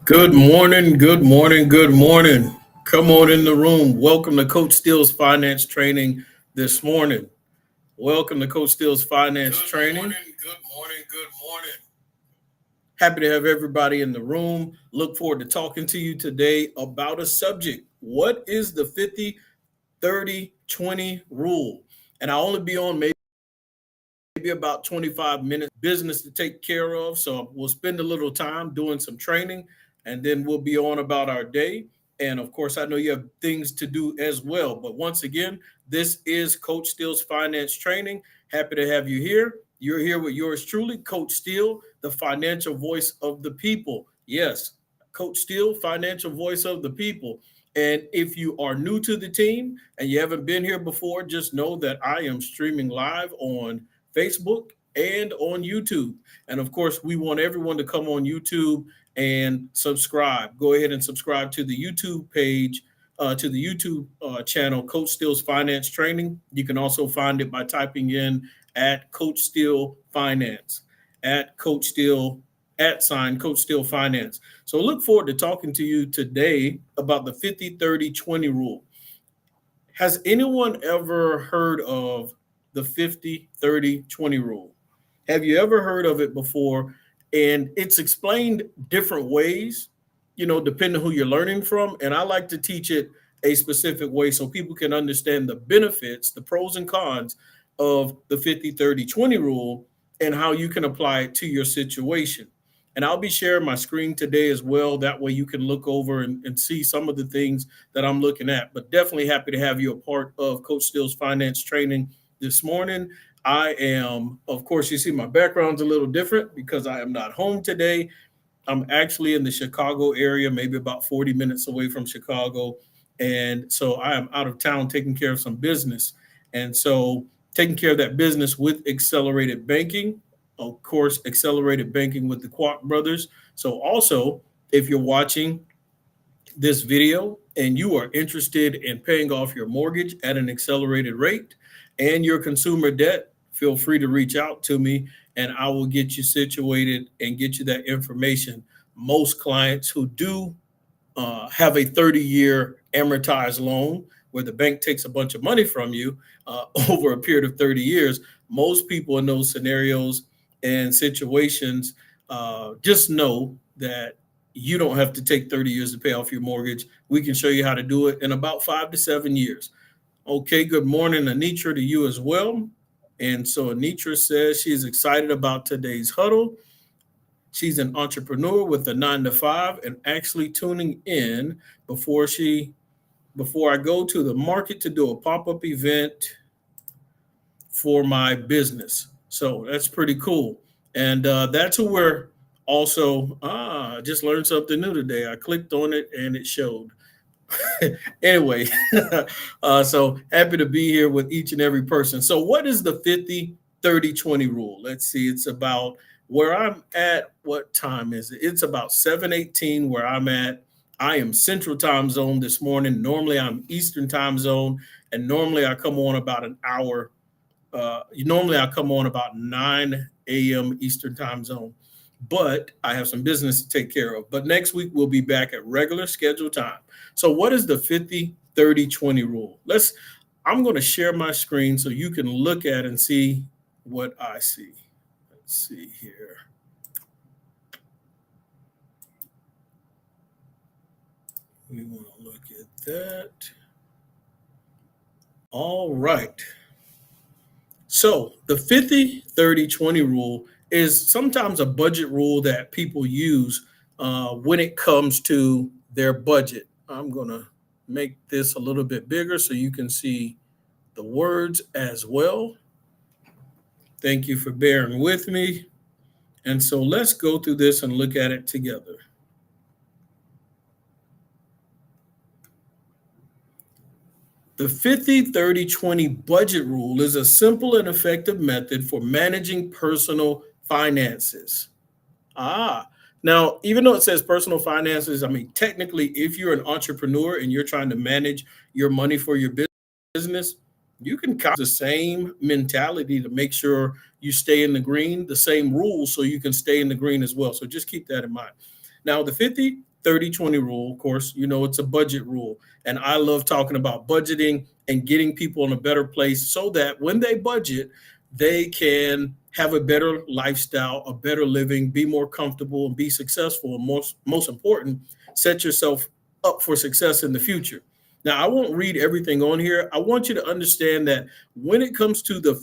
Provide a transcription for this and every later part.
Good morning, good morning, good morning. Come on in the room. Welcome to Coach Steele's Finance Training this morning. Welcome to Coach Steele's Finance Training. Good morning, good morning. Happy to have everybody in the room. Look forward to talking to you today about a subject. What is the 50-30-20 rule? And I'll only be on maybe about 25 minutes business to take care of. So we'll spend a little time doing some training and then we'll be on about our day. And of course, I know you have things to do as well. But once again, this is Coach Steele's Finance Training. Happy to have you here. You're here with yours truly, Coach Steele, the financial voice of the people. Yes, Coach Steele, financial voice of the people. And if you are new to the team and you haven't been here before, just know that I am streaming live on Facebook and on YouTube. And of course, we want everyone to come on YouTube and subscribe. Go ahead and subscribe to the YouTube page, to the YouTube channel, Coach Steele's Finance Training. You can also find it by typing in at Coach Steele Finance, at Coach Steele, at sign Coach Steele Finance. So look forward to talking to you today about the 50-30-20 rule. Has anyone ever heard of the 50-30-20 rule? Have you ever heard of it before? And it's explained different ways, depending on who you're learning from. And I like to teach it a specific way so people can understand the benefits, the pros and cons of the 50-30-20 rule and how you can apply it to your situation. And I'll be sharing my screen today as well. That way you can look over and see some of the things that I'm looking at. But definitely happy to have you a part of Coach Steele's Finance Training this morning. I am, of course, you see my background's a little different because I am not home today. I'm actually in the Chicago area, maybe about 40 minutes away from Chicago. And so I am out of town taking care of some business. And so taking care of that business with accelerated banking, of course, accelerated banking with the Kwok brothers. So also, if you're watching this video and you are interested in paying off your mortgage at an accelerated rate and your consumer debt, feel free to reach out to me and I will get you situated and get you that information. Most clients who do have a 30-year amortized loan where the bank takes a bunch of money from you over a period of 30 years, most people in those scenarios and situations just know that you don't have to take 30 years to pay off your mortgage. We can show you how to do it in about 5 to 7 years. Okay, good morning, Anitra, to you as well. And so Anitra says she's excited about today's huddle. She's an entrepreneur with a 9 to 5 and actually tuning in before I go to the market to do a pop-up event for my business. So that's pretty cool. And that's who we're also, just learned something new today. I clicked on it and it showed. Anyway, so happy to be here with each and every person. So what is the 50-30-20 rule? Let's see. It's about where I'm at. What time is it? It's about 7:18 where I'm at. I am Central Time Zone this morning. Normally I'm Eastern Time Zone, and normally I come on about an hour. Normally I come on about 9 a.m. Eastern Time Zone, but I have some business to take care of. But next week we'll be back at regular scheduled time. So what is the 50-30-20 rule? I'm going to share my screen so you can look at and see what I see. Let's see here. We want to look at that. All right. So the 50-30-20 rule is sometimes a budget rule that people use when it comes to their budget. I'm going to make this a little bit bigger so you can see the words as well. Thank you for bearing with me. And so let's go through this and look at it together. The 50-30-20 budget rule is a simple and effective method for managing personal finances. Now, even though it says personal finances, I mean, technically, if you're an entrepreneur and you're trying to manage your money for your business, you can copy the same mentality to make sure you stay in the green, the same rules so you can stay in the green as well. So just keep that in mind. Now, the 30-20 rule. Of course, it's a budget rule. And I love talking about budgeting and getting people in a better place so that when they budget, they can have a better lifestyle, a better living, be more comfortable, and be successful. And most important, set yourself up for success in the future. Now, I won't read everything on here. I want you to understand that when it comes to the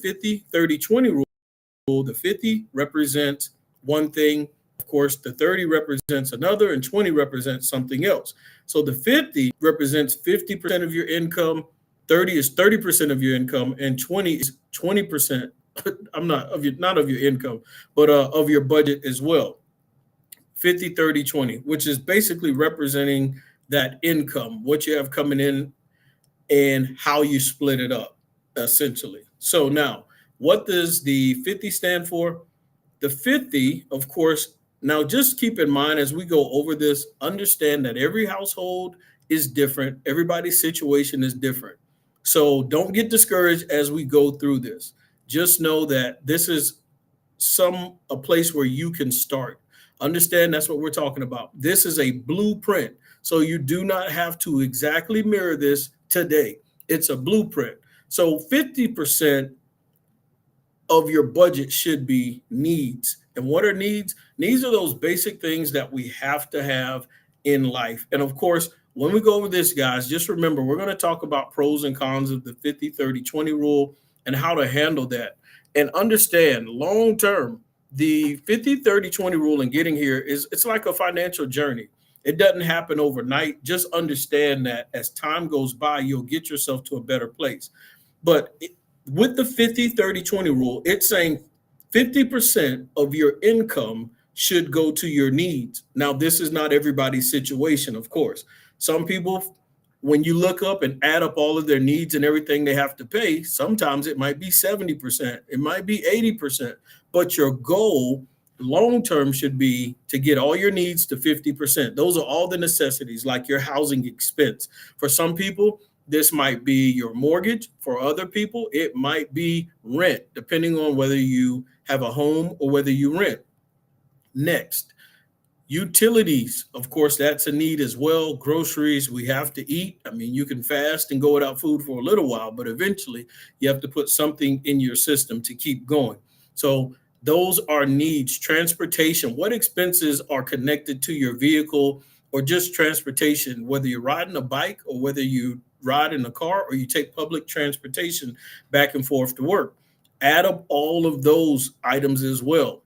50-30-20 rule, the 50 represents one thing. Of course, the 30 represents another, and 20 represents something else. So the 50 represents 50% of your income, 30 is 30% of your income, and 20 is 20%. I'm not of your income, but of your budget as well. 50-30-20, which is basically representing that income, what you have coming in, and how you split it up, essentially. So now, what does the 50 stand for? The 50, of course, now just keep in mind as we go over this, understand that every household is different. Everybody's situation is different. So don't get discouraged as we go through this. Just know that this is a place where you can start. Understand that's what we're talking about. This is a blueprint. So you do not have to exactly mirror this today. It's a blueprint. So 50% of your budget should be needs. And what are needs? Needs are those basic things that we have to have in life. And of course, when we go over this, guys, just remember, we're going to talk about pros and cons of the 50-30-20 rule and how to handle that. And understand long term, the 50-30-20 rule and getting here it's like a financial journey. It doesn't happen overnight. Just understand that as time goes by, you'll get yourself to a better place. But with the 50-30-20 rule, it's saying 50% of your income should go to your needs. Now, this is not everybody's situation, of course. Some people, when you look up and add up all of their needs and everything they have to pay, sometimes it might be 70%, it might be 80%. But your goal long term should be to get all your needs to 50%. Those are all the necessities, like your housing expense. For some people, this might be your mortgage. For other people, it might be rent, depending on whether you have a home or whether you rent. Next, utilities. Of course, that's a need as well. Groceries, we have to eat. I mean, you can fast and go without food for a little while, but eventually you have to put something in your system to keep going. So those are needs. Transportation, what expenses are connected to your vehicle or just transportation, whether you're riding a bike or whether you ride in a car or you take public transportation back and forth to work. Add up all of those items as well.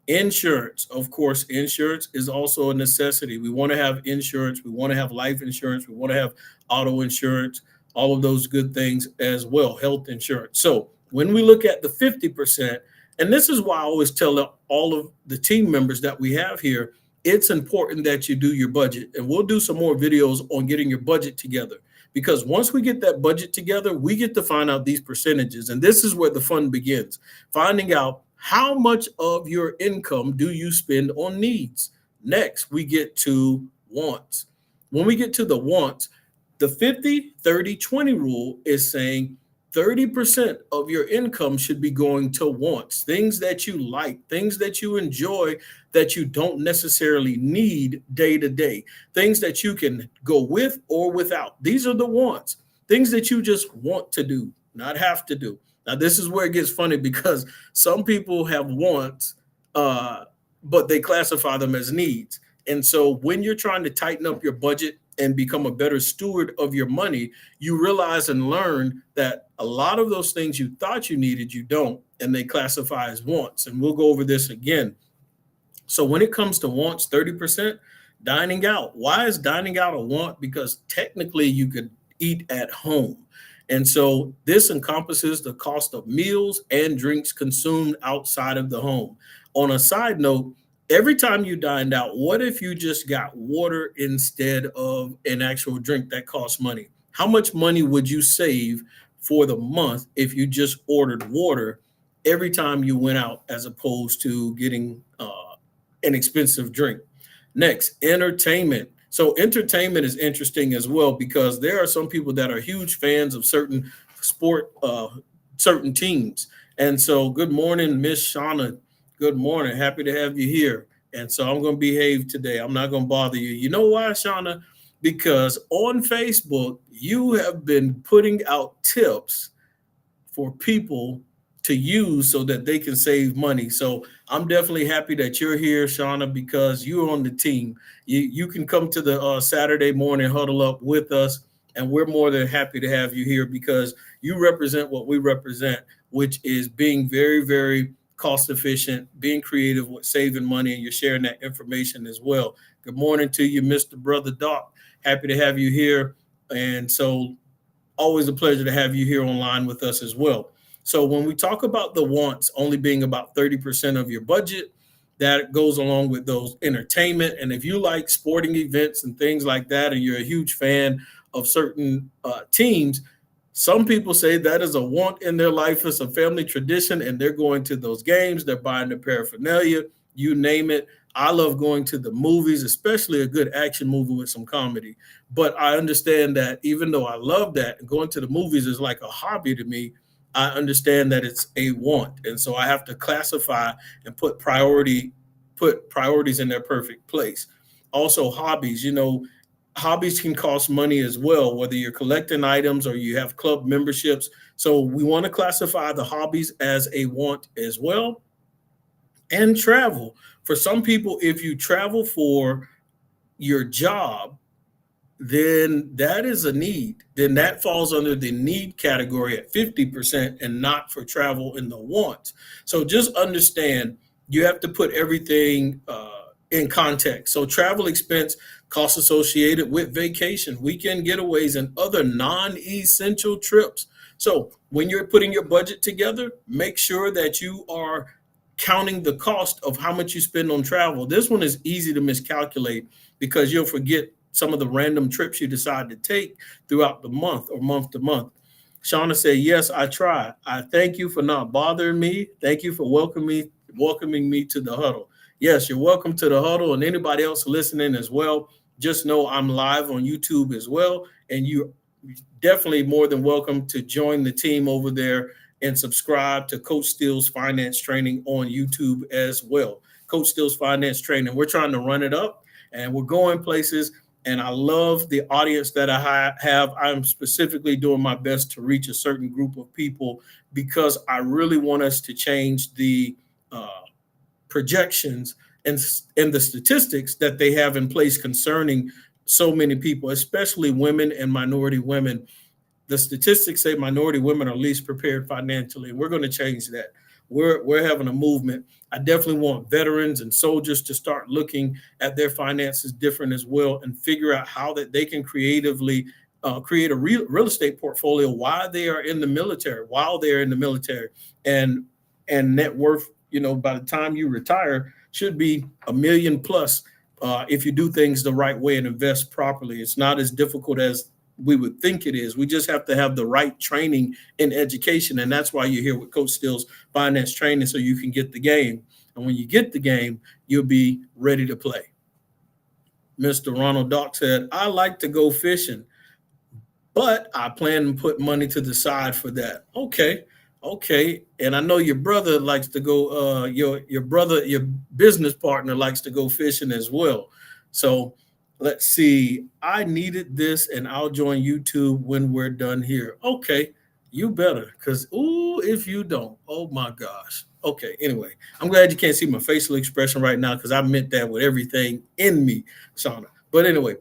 Insurance, of course, insurance is also a necessity. We want to have insurance. We want to have life insurance. We want to have auto insurance, all of those good things as well, health insurance. So when we look at the 50%, and this is why I always tell all of the team members that we have here, it's important that you do your budget. And we'll do some more videos on getting your budget together. Because once we get that budget together, we get to find out these percentages. And this is where the fun begins, finding out how much of your income do you spend on needs. Next, we get to wants. When we get to the wants, the 50-30-20 rule is saying 30% of your income should be going to wants, things that you like, things that you enjoy, that you don't necessarily need day to day, things that you can go with or without. These are the wants, things that you just want to do, not have to do. Now, this is where it gets funny because some people have wants, but they classify them as needs. And so when you're trying to tighten up your budget and become a better steward of your money, you realize and learn that a lot of those things you thought you needed, you don't, and they classify as wants. And we'll go over this again. So when it comes to wants, 30%, dining out. Why is dining out a want? Because technically you could eat at home. And so this encompasses the cost of meals and drinks consumed outside of the home. On a side note, every time you dined out, what if you just got water instead of an actual drink that costs money? How much money would you save for the month if you just ordered water every time you went out as opposed to getting an expensive drink? Next, entertainment. So entertainment is interesting as well because there are some people that are huge fans of certain sport, certain teams. And so good morning, Miss Shauna. Good morning. Happy to have you here. And so I'm going to behave today. I'm not going to bother you. You know why, Shauna? Because on Facebook, you have been putting out tips for people to use so that they can save money. So I'm definitely happy that you're here, Shauna, because you're on the team. You can come to the Saturday morning huddle up with us, and we're more than happy to have you here because you represent what we represent, which is being very, very cost efficient, being creative with saving money, and you're sharing that information as well. Good morning to you, Mr. Brother Doc. Happy to have you here. And so always a pleasure to have you here online with us as well. So when we talk about the wants only being about 30% of your budget, that goes along with those entertainment. And if you like sporting events and things like that, and you're a huge fan of certain teams, some people say that is a want in their life. It's a family tradition, and they're going to those games. They're buying the paraphernalia, you name it. I love going to the movies, especially a good action movie with some comedy. But I understand that even though I love that, going to the movies is like a hobby to me. I understand that it's a want, and so I have to classify and put priorities in their perfect place. Also, hobbies. Hobbies can cost money as well, whether you're collecting items or you have club memberships. So we want to classify the hobbies as a want as well. And travel. For some people, if you travel for your job, then that is a need. Then that falls under the need category at 50% and not for travel in the wants. So just understand you have to put everything in context. So travel expense, costs associated with vacation, weekend getaways, and other non-essential trips. So when you're putting your budget together, make sure that you are counting the cost of how much you spend on travel. This one is easy to miscalculate because you'll forget some of the random trips you decide to take throughout the month or month to month. Shauna said, yes, I try. I thank you for not bothering me. Thank you for welcoming me to the huddle. Yes, you're welcome to the huddle, and anybody else listening as well. Just know I'm live on YouTube as well, and you definitely more than welcome to join the team over there and subscribe to Coach Steele's Finance Training on YouTube as well. Coach Steele's Finance Training. We're trying to run it up, and we're going places. And I love the audience that I have. I'm specifically doing my best to reach a certain group of people because I really want us to change the projections and the statistics that they have in place concerning so many people, especially women and minority women. The statistics say minority women are least prepared financially. We're going to change that. We're having a movement. I definitely want veterans and soldiers to start looking at their finances different as well and figure out how that they can creatively create a real estate portfolio while they are in the military, and net worth, by the time you retire should be a million plus if you do things the right way and invest properly. It's not as difficult as we would think it is. We just have to have the right training in education. And that's why you're here with Coach Steele's Finance Training, so you can get the game. And when you get the game, you'll be ready to play. Mr. Ronald Dock said, I like to go fishing, but I plan to put money to the side for that. Okay. And I know your brother likes to go, your business partner likes to go fishing as well. So let's see. I needed this, and I'll join YouTube when we're done here. Okay, you better, because if you don't, oh my gosh. Okay, anyway, I'm glad you can't see my facial expression right now because I meant that with everything in me, Shauna. But anyway,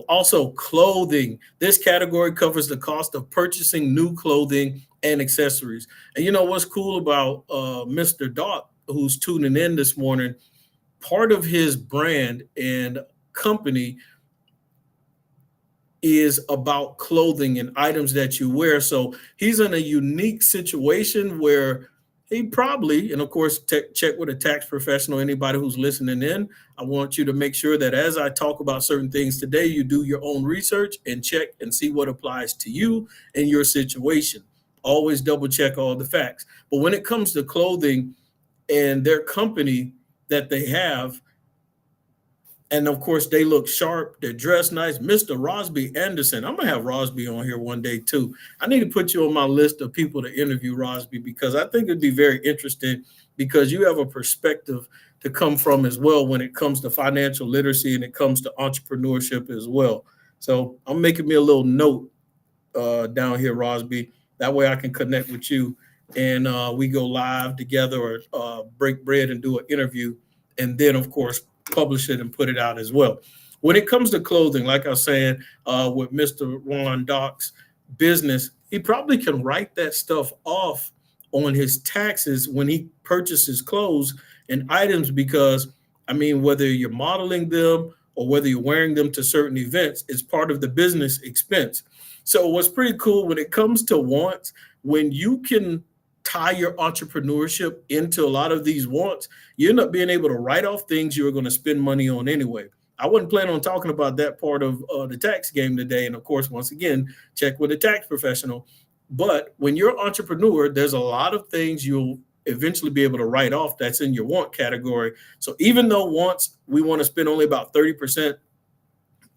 also clothing. This category covers the cost of purchasing new clothing and accessories. And you know what's cool about Mr. Dot, who's tuning in this morning? Part of his brand and company is about clothing and items that you wear. So he's in a unique situation where he probably, and of course, check with a tax professional, anybody who's listening in. I want you to make sure that as I talk about certain things today, you do your own research and check and see what applies to you and your situation. Always double check all the facts. But when it comes to clothing and their company that they have, and of course, they look sharp. They're dressed nice. Mr. Rosby Anderson. I'm going to have Rosby on here one day, too. I need to put you on my list of people to interview, Rosby, because I think it'd be very interesting because you have a perspective to come from as well when it comes to financial literacy and it comes to entrepreneurship as well. So I'm making me a little note down here, Rosby. That way I can connect with you and we go live together or break bread and do an interview. And then, of course, publish it and put it out as well. When it comes to clothing, like I was saying, with Mr. Ron Doc's business, he probably can write that stuff off on his taxes when he purchases clothes and items because, I mean, whether you're modeling them or whether you're wearing them to certain events, it's part of the business expense. So what's pretty cool when it comes to wants, when you can tie your entrepreneurship into a lot of these wants, you end up being able to write off things you were going to spend money on anyway. I wasn't planning on talking about that part of the tax game today. And of course, once again, check with a tax professional. But when you're an entrepreneur, there's a lot of things you'll eventually be able to write off that's in your want category. So even though wants, we want to spend only about 30%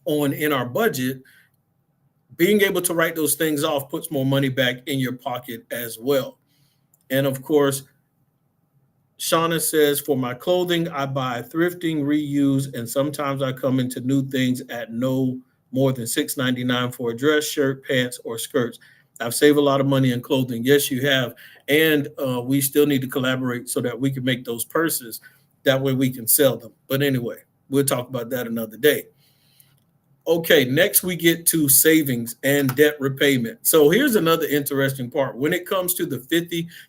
on in our budget, being able to write those things off puts more money back in your pocket as well. And of course, Shauna says, for my clothing, I buy thrifting, reuse, and sometimes I come into new things at no more than $6.99 for a dress, shirt, pants, or skirts. I've saved a lot of money in clothing. Yes, you have. And we still need to collaborate so that we can make those purses. That way we can sell them. But anyway, we'll talk about that another day. Okay, next we get to savings and debt repayment. So here's another interesting part. When it comes to the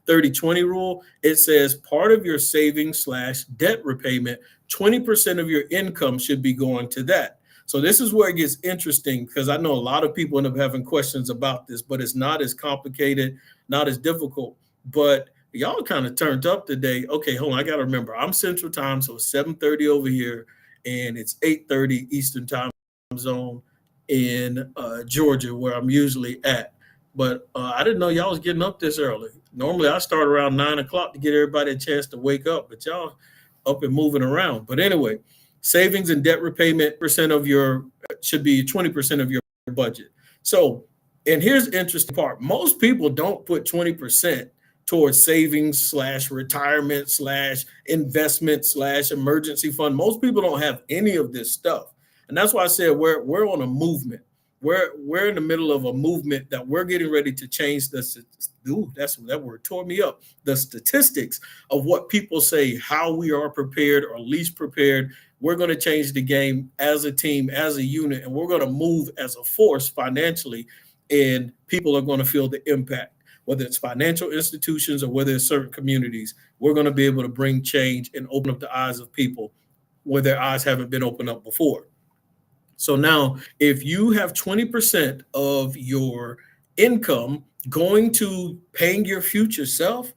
50-30-20 rule, it says part of your savings / debt repayment, 20% of your income should be going to that. So this is where it gets interesting because I know a lot of people end up having questions about this, but it's not as complicated, not as difficult. But y'all kind of turned up today. Okay, hold on. I got to remember, I'm Central Time, so it's 7:30 over here, and it's 8:30 Eastern Time zone in Georgia, where I'm usually at. But I didn't know y'all was getting up this early. Normally, I start around 9 o'clock to get everybody a chance to wake up, but y'all up and moving around. But anyway, savings and debt repayment percent of your should be 20% of your budget. So, and here's the interesting part. Most people don't put 20% towards savings / retirement / investment / emergency fund. Most people don't have any of this stuff. And that's why I said we're on a movement. We're in the middle of a movement that we're getting ready to change that word tore me up. The statistics of what people say, how we are prepared or least prepared. We're going to change the game as a team, as a unit, and we're going to move as a force financially, and people are going to feel the impact. Whether it's financial institutions or whether it's certain communities, we're going to be able to bring change and open up the eyes of people where their eyes haven't been opened up before. So now, if you have 20% of your income going to paying your future self,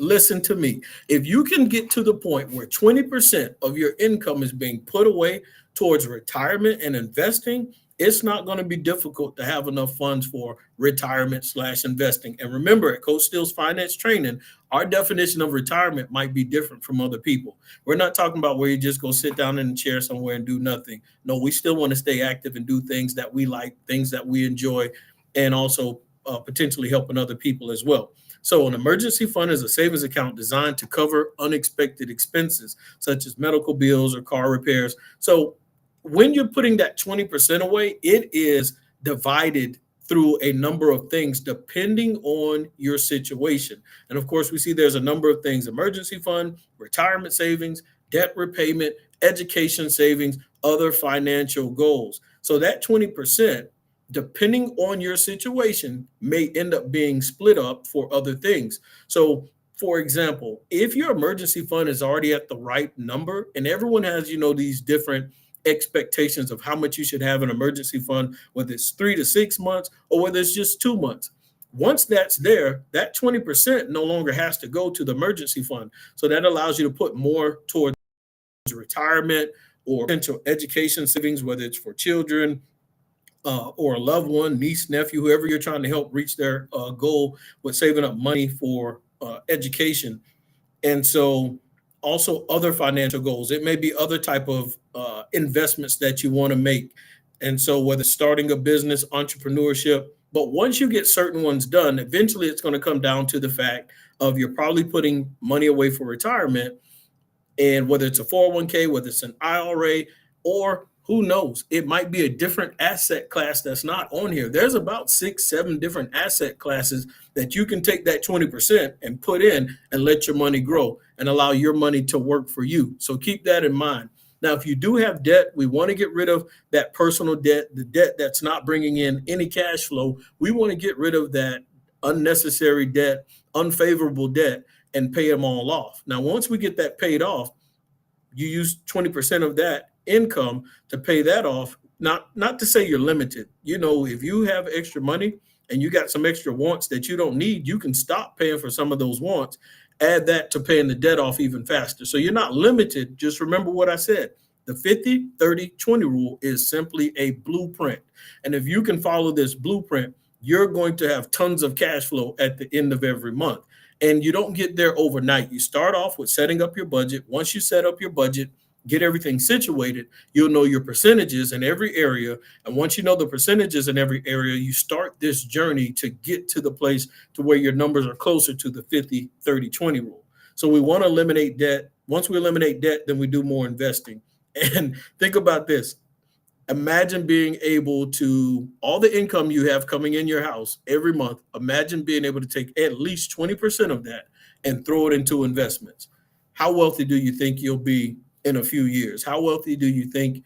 listen to me. If you can get to the point where 20% of your income is being put away towards retirement and investing, it's not going to be difficult to have enough funds for retirement / investing. And remember, at Coach Steele's Finance Training, our definition of retirement might be different from other people. We're not talking about where you just go sit down in a chair somewhere and do nothing. No, we still want to stay active and do things that we like, things that we enjoy, and also potentially helping other people as well. So an emergency fund is a savings account designed to cover unexpected expenses, such as medical bills or car repairs. So when you're putting that 20% away, it is divided through a number of things depending on your situation. And of course, we see there's a number of things: emergency fund, retirement savings, debt repayment, education savings, other financial goals. So that 20%, depending on your situation, may end up being split up for other things. So for example, if your emergency fund is already at the right number, and everyone has, these different expectations of how much you should have an emergency fund, whether it's 3 to 6 months or whether it's just 2 months. Once that's there, that 20% no longer has to go to the emergency fund. So that allows you to put more towards retirement or potential education savings, whether it's for children or a loved one, niece, nephew, whoever you're trying to help reach their goal with saving up money for education. And so also other financial goals. It may be other type of investments that you want to make. And so whether starting a business, entrepreneurship, but once you get certain ones done, eventually it's going to come down to the fact of you're probably putting money away for retirement, and whether it's a 401k, whether it's an IRA, or who knows, it might be a different asset class that's not on here. There's about 6, 7 different asset classes that you can take that 20% and put in and let your money grow and allow your money to work for you. So keep that in mind. Now, if you do have debt, we want to get rid of that personal debt, the debt that's not bringing in any cash flow. We want to get rid of that unnecessary debt, unfavorable debt, and pay them all off. Now, once we get that paid off, you use 20% of that income to pay that off. Not to say you're limited. If you have extra money and you got some extra wants that you don't need, you can stop paying for some of those wants, add that to paying the debt off even faster. So you're not limited. Just remember what I said. The 50-30-20 rule is simply a blueprint. And if you can follow this blueprint, you're going to have tons of cash flow at the end of every month. And you don't get there overnight. You start off with setting up your budget. Once you set up your budget, get everything situated, you'll know your percentages in every area. And once you know the percentages in every area, you start this journey to get to the place to where your numbers are closer to the 50-30-20 rule. So we want to eliminate debt. Once we eliminate debt, then we do more investing. And think about this. Imagine being able to, all the income you have coming in your house every month, imagine being able to take at least 20% of that and throw it into investments. How wealthy do you think you'll be in a few years? How wealthy do you think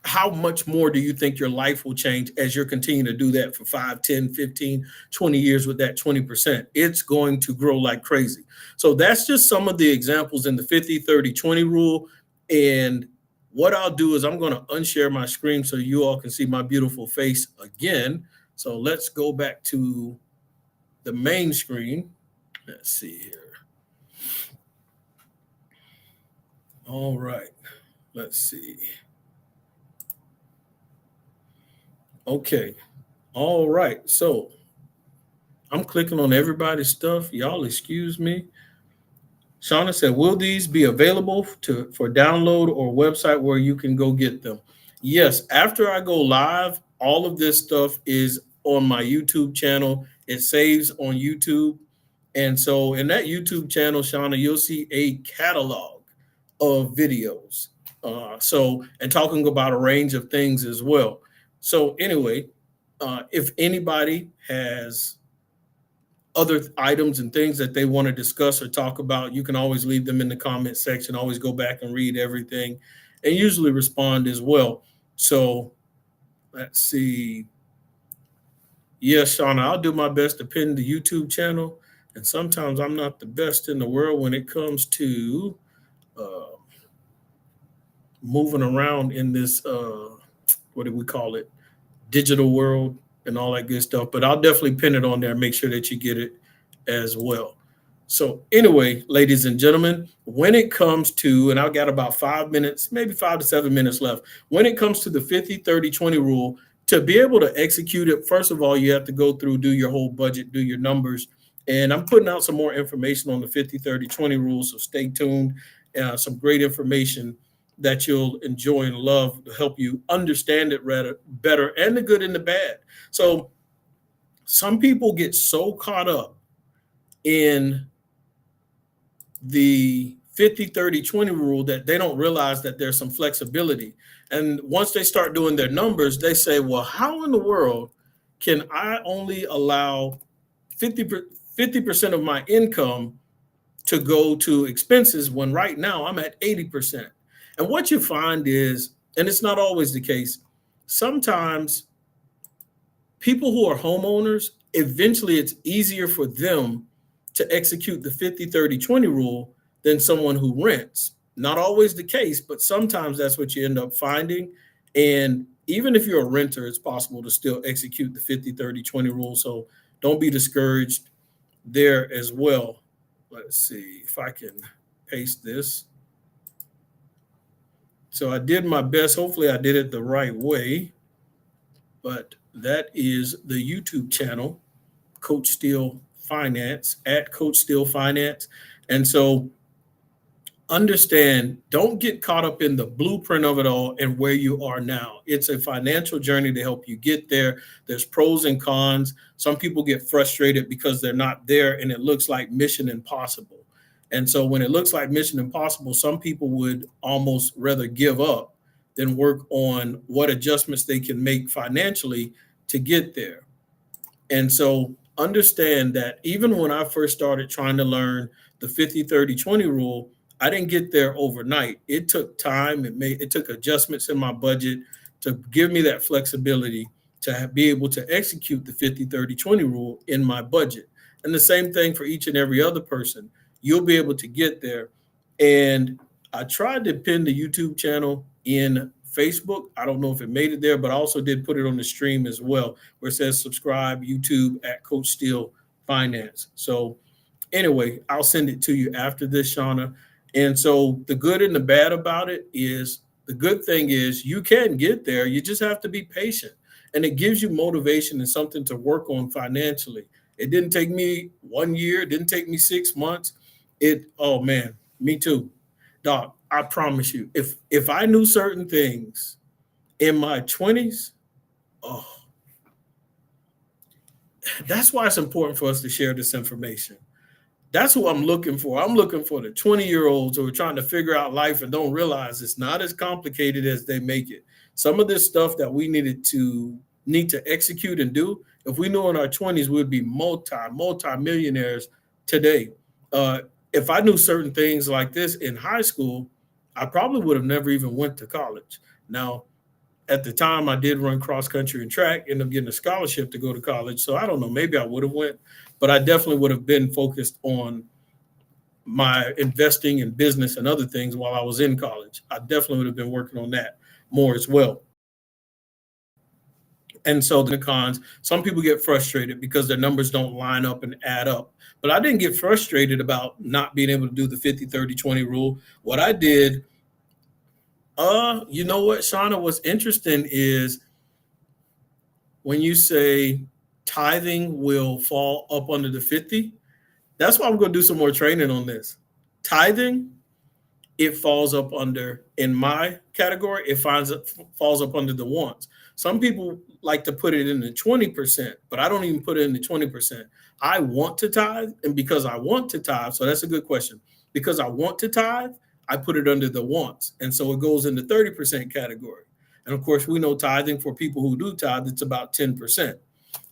how much more do you think your life will change as you're continuing to do that for 5, 10, 15, 20 years with that 20%? It's going to grow like crazy. So that's just some of the examples in the 50-30-20 rule. And what I'll do is I'm going to unshare my screen so you all can see my beautiful face again. So let's go back to the main screen. Let's see here. All right. Let's see. Okay. All right. So I'm clicking on everybody's stuff. Y'all excuse me. Shauna said, will these be available for download or website where you can go get them? Yes, after I go live, all of this stuff is on my YouTube channel. It saves on YouTube. And so in that YouTube channel, Shauna, you'll see a catalog of videos. And talking about a range of things as well. So anyway, if anybody has other items and things that they want to discuss or talk about, you can always leave them in the comment section. Always go back and read everything and usually respond as well. So let's see. Yes, Shauna, I'll do my best to pin the YouTube channel. And sometimes I'm not the best in the world when it comes to moving around in this, what do we call it? Digital world and all that good stuff. But I'll definitely pin it on there and make sure that you get it as well. So anyway, ladies and gentlemen, when it comes to, and I've got about 5 minutes, maybe 5 to 7 minutes left. When it comes to the 50-30-20 rule, to be able to execute it, first of all, you have to go through, do your whole budget, do your numbers. And I'm putting out some more information on the 50-30-20 rule. So stay tuned. Some great information that you'll enjoy and love to help you understand it better, and the good and the bad. So some people get so caught up in the 50-30-20 rule that they don't realize that there's some flexibility. And once they start doing their numbers, they say, well, how in the world can I only allow 50% of my income to go to expenses when right now I'm at 80%? And what you find is, and it's not always the case, sometimes people who are homeowners, eventually it's easier for them to execute the 50-30-20 rule than someone who rents. Not always the case, but sometimes that's what you end up finding. And even if you're a renter, it's possible to still execute the 50-30-20 rule. So don't be discouraged there as well. Let's see if I can paste this. So I did my best. Hopefully I did it the right way. But that is the YouTube channel, Coach Steele Finance, at Coach Steele Finance. And so understand, don't get caught up in the blueprint of it all and where you are now. It's a financial journey to help you get there. There's pros and cons. Some people get frustrated because they're not there and it looks like mission impossible. And so when it looks like mission impossible, some people would almost rather give up than work on what adjustments they can make financially to get there. And so understand that even when I first started trying to learn the 50-30-20 rule, I didn't get there overnight. It took time. It took adjustments in my budget to give me that flexibility to be able to execute the 50-30-20 rule in my budget. And the same thing for each and every other person. You'll be able to get there. And I tried to pin the YouTube channel in Facebook. I don't know if it made it there, but I also did put it on the stream as well, where it says subscribe YouTube at Coach Steele Finance. So anyway, I'll send it to you after this, Shauna. And so the good and the bad about it is, the good thing is you can get there. You just have to be patient. And it gives you motivation and something to work on financially. It didn't take me 1 year. It didn't take me 6 months. Oh man, me too. Doc, I promise you, if I knew certain things in my 20s, oh, that's why it's important for us to share this information. That's who I'm looking for. I'm looking for the 20-year-olds who are trying to figure out life and don't realize it's not as complicated as they make it. Some of this stuff that we need to execute and do, if we knew in our 20s, we'd be multi-millionaires today. If I knew certain things like this in high school, I probably would have never even went to college. Now, at the time, I did run cross country and track, ended up getting a scholarship to go to college. So I don't know, maybe I would have went, but I definitely would have been focused on my investing in business and other things while I was in college. I definitely would have been working on that more as well. And so the cons, some people get frustrated because their numbers don't line up and add up. But I didn't get frustrated about not being able to do the 50-30-20 rule. What I did, you know what, Shauna, what's interesting is when you say tithing will fall up under the 50, that's why I'm going to do some more training on this. Tithing, it falls up under, in my category, falls up under the wants. Some people like to put it in the 20%, but I don't even put it in the 20%. I want to tithe, and because I want to tithe, so that's a good question. Because I want to tithe, I put it under the wants. And so it goes in the 30% category. And of course, we know tithing for people who do tithe, it's about 10%.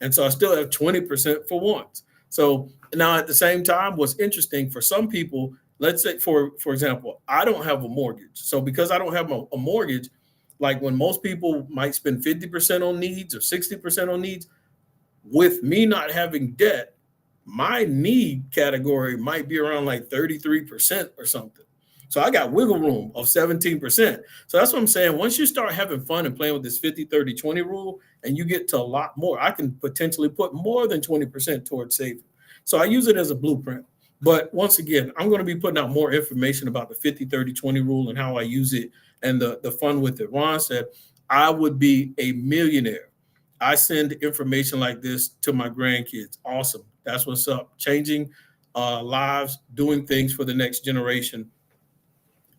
And so I still have 20% for wants. So now at the same time, what's interesting for some people, let's say, for example, I don't have a mortgage. So because I don't have a mortgage, like when most people might spend 50% on needs or 60% on needs, with me not having debt, my need category might be around like 33% or something. So I got wiggle room of 17%. So that's what I'm saying. Once you start having fun and playing with this 50-30-20 rule and you get to a lot more, I can potentially put more than 20% towards saving. So I use it as a blueprint. But once again, I'm going to be putting out more information about the 50-30-20 rule and how I use it and the fun with it. Ron said, I would be a millionaire. I send information like this to my grandkids. Awesome. That's what's up. Changing lives, doing things for the next generation.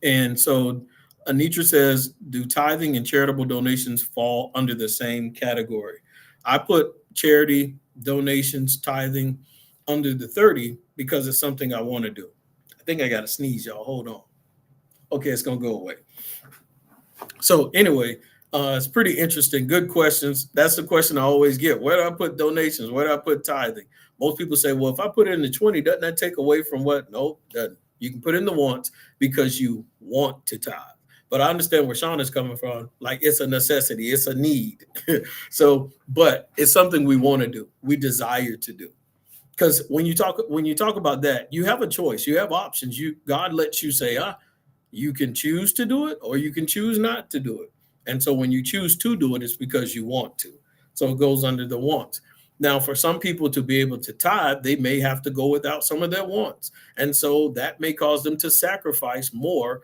And so Anitra says, do tithing and charitable donations fall under the same category? I put charity, donations, tithing under the 30 because it's something I want to do. I think I got to sneeze, y'all. Hold on. Okay, it's going to go away. So anyway, it's pretty interesting. Good questions. That's the question I always get. Where do I put donations? Where do I put tithing? Most people say, well, if I put it in the 20, doesn't that take away from what? Nope, doesn't. You can put in the wants because you want to tithe. But I understand where Sean is coming from. Like, it's a necessity. It's a need. So, but it's something we want to do. We desire to do. Because when you talk about that, you have a choice. You have options. God lets you say, you can choose to do it or you can choose not to do it. And so when you choose to do it, it's because you want to. So it goes under the wants. Now, for some people to be able to tithe, they may have to go without some of their wants. And so that may cause them to sacrifice more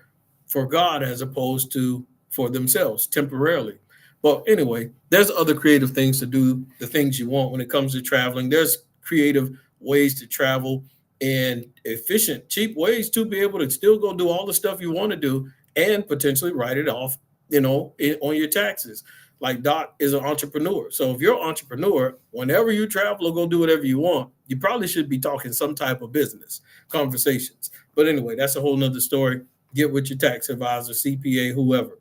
for God as opposed to for themselves temporarily. But anyway, there's other creative things to do, the things you want when it comes to traveling. There's creative ways to travel and efficient, cheap ways to be able to still go do all the stuff you want to do and potentially write it off, on your taxes. Like Doc is an entrepreneur. So if you're an entrepreneur, whenever you travel or go do whatever you want, you probably should be talking some type of business conversations. But anyway, that's a whole nother story. Get with your tax advisor, CPA, whoever.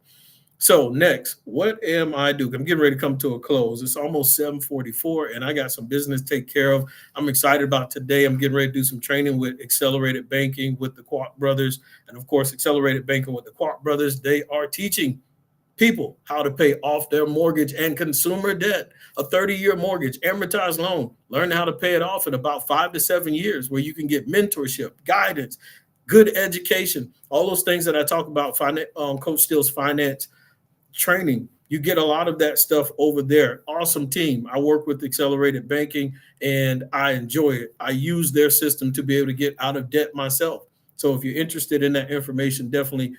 So next, what am I doing? I'm getting ready to come to a close. It's almost 7:44, and I got some business to take care of. I'm excited about today. I'm getting ready to do some training with Accelerated Banking with the Kwok brothers. And of course, Accelerated Banking with the Kwok brothers, they are teaching people how to pay off their mortgage and consumer debt. A 30-year mortgage, amortized loan. Learn how to pay it off in about 5 to 7 years, where you can get mentorship, guidance, good education, all those things that I talk about, Coach Steele's finance training. You get a lot of that stuff over there. Awesome team. I work with Accelerated Banking and I enjoy it. I use their system to be able to get out of debt myself. So if you're interested in that information, definitely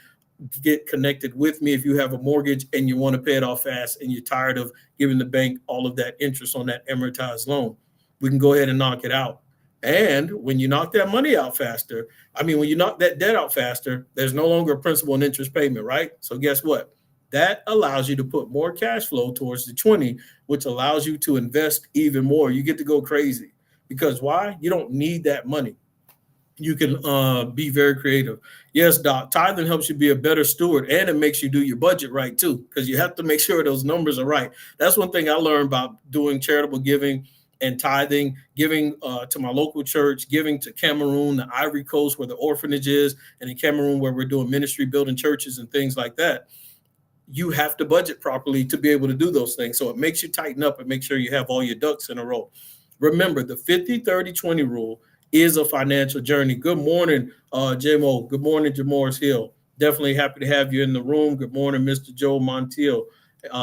get connected with me. If you have a mortgage and you want to pay it off fast and you're tired of giving the bank all of that interest on that amortized loan, we can go ahead and knock it out. And when you knock that money out faster, when you knock that debt out faster, there's no longer a principal and interest payment, right? So guess what? That allows you to put more cash flow towards the 20, which allows you to invest even more. You get to go crazy because why? You don't need that money. You can be very creative. Yes, Doc, tithing helps you be a better steward, and it makes you do your budget right too, because you have to make sure those numbers are right. That's one thing I learned about doing charitable giving and tithing, giving to my local church, giving to Cameroon, the Ivory Coast, where the orphanage is, and in Cameroon, where we're doing ministry, building churches and things like that. You have to budget properly to be able to do those things. So it makes you tighten up and make sure you have all your ducks in a row. Remember, the 50-30-20 rule is a financial journey. Good morning, JMO. Good morning, Jamorris Hill. Definitely happy to have you in the room. Good morning, Mr. Joe Montiel.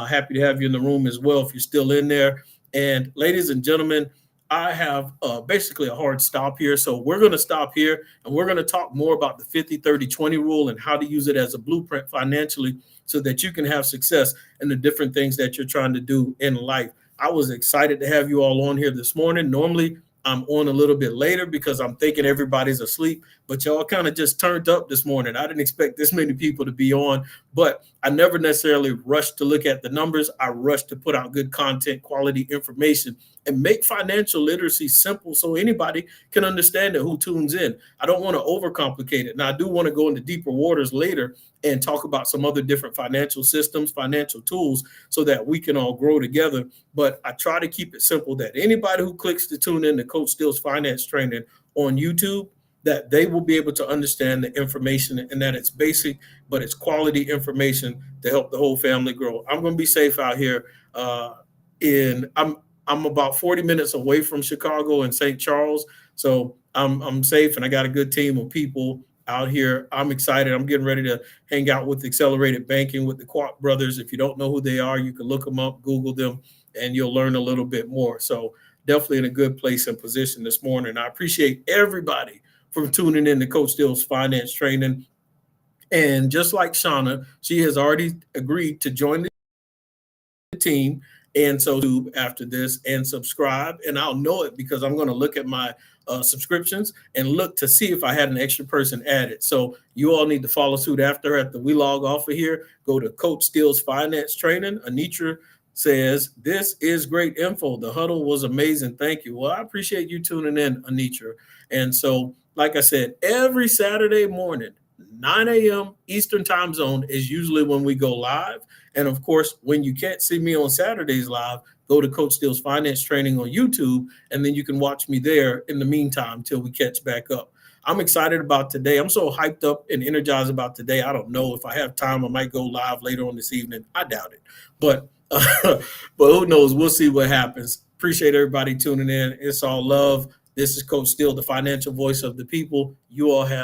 Happy to have you in the room as well if you're still in there. And ladies and gentlemen, I have basically a hard stop here. So we're going to stop here and we're going to talk more about the 50-30-20 rule and how to use it as a blueprint financially so that you can have success in the different things that you're trying to do in life. I was excited to have you all on here this morning. Normally, I'm on a little bit later because I'm thinking everybody's asleep, but y'all kind of just turned up this morning. I didn't expect this many people to be on, but I never necessarily rushed to look at the numbers. I rushed to put out good content, quality information, and make financial literacy simple so anybody can understand it who tunes in. I don't want to overcomplicate it. Now, I do want to go into deeper waters later and talk about some other different financial systems, financial tools, so that we can all grow together. But I try to keep it simple that anybody who clicks to tune in to Coach Steele's finance training on YouTube, that they will be able to understand the information and that it's basic, but it's quality information to help the whole family grow. I'm going to be safe out here. I'm about 40 minutes away from Chicago and St. Charles. So I'm safe and I got a good team of people out here. I'm excited. I'm getting ready to hang out with Accelerated Banking with the Kwok brothers. If you don't know who they are, you can look them up, Google them, and you'll learn a little bit more. So definitely in a good place and position this morning. I appreciate everybody for tuning in to Coach Steele's finance training. And just like Shauna, she has already agreed to join the team. And so after this and subscribe, and I'll know it because I'm going to look at my subscriptions and look to see if I had an extra person added. So you all need to follow suit after we log off of here. Go to Coach Steele's finance training. Anitra says, this is great info. The huddle was amazing. Thank you. Well, I appreciate you tuning in, Anitra. And so, like I said, every Saturday morning, 9 a.m. Eastern time zone is usually when we go live. And of course, when you can't see me on Saturdays live, go to Coach Steele's finance training on YouTube, and then you can watch me there in the meantime till we catch back up. I'm excited about today. I'm so hyped up and energized about today. I don't know if I have time. I might go live later on this evening. I doubt it. But who knows? We'll see what happens. Appreciate everybody tuning in. It's all love. This is Coach Steele, the financial voice of the people. You all have